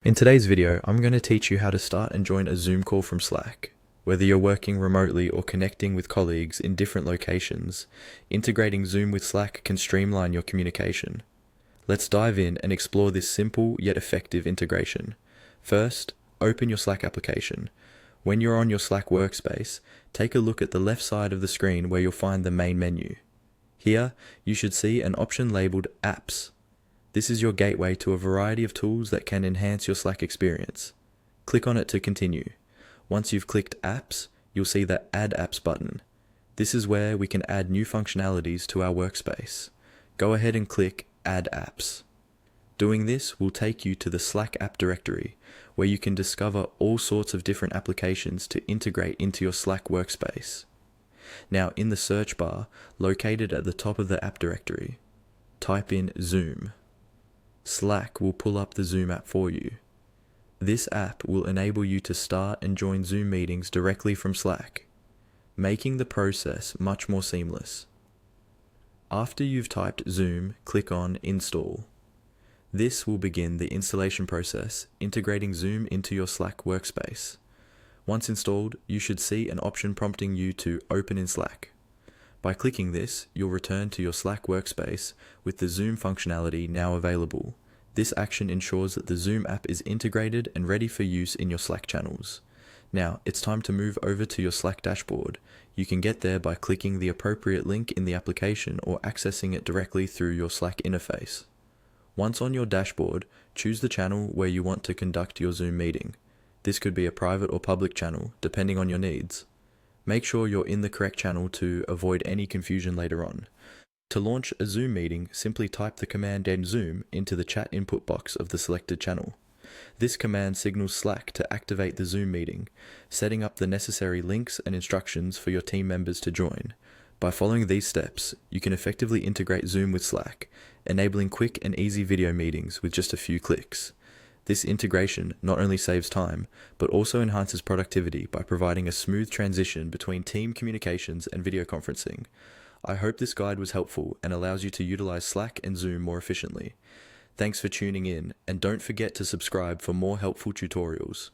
In today's video, I'm going to teach you how to start and join a Zoom call from Slack. Whether you're working remotely or connecting with colleagues in different locations, integrating Zoom with Slack can streamline your communication. Let's dive in and explore this simple yet effective integration. First, open your Slack application. When you're on your Slack workspace, take a look at the left side of the screen where you'll find the main menu. Here, you should see an option labeled Apps. This is your gateway to a variety of tools that can enhance your Slack experience. Click on it to continue. Once you've clicked Apps, you'll see the Add Apps button. This is where we can add new functionalities to our workspace. Go ahead and click Add Apps. Doing this will take you to the Slack app directory, where you can discover all sorts of different applications to integrate into your Slack workspace. Now, in the search bar, located at the top of the app directory, type in Zoom. Slack will pull up the Zoom app for you. This app will enable you to start and join Zoom meetings directly from Slack, making the process much more seamless. After you've typed Zoom, click on Install. This will begin the installation process, integrating Zoom into your Slack workspace. Once installed, you should see an option prompting you to open in Slack. By clicking this, you'll return to your Slack workspace with the Zoom functionality now available. This action ensures that the Zoom app is integrated and ready for use in your Slack channels. Now, it's time to move over to your Slack dashboard. You can get there by clicking the appropriate link in the application or accessing it directly through your Slack interface. Once on your dashboard, choose the channel where you want to conduct your Zoom meeting. This could be a private or public channel, depending on your needs. Make sure you're in the correct channel to avoid any confusion later on. To launch a Zoom meeting, simply type the command "Zoom" into the chat input box of the selected channel. This command signals Slack to activate the Zoom meeting, setting up the necessary links and instructions for your team members to join. By following these steps, you can effectively integrate Zoom with Slack, enabling quick and easy video meetings with just a few clicks. This integration not only saves time, but also enhances productivity by providing a smooth transition between team communications and video conferencing. I hope this guide was helpful and allows you to utilize Slack and Zoom more efficiently. Thanks for tuning in, and don't forget to subscribe for more helpful tutorials.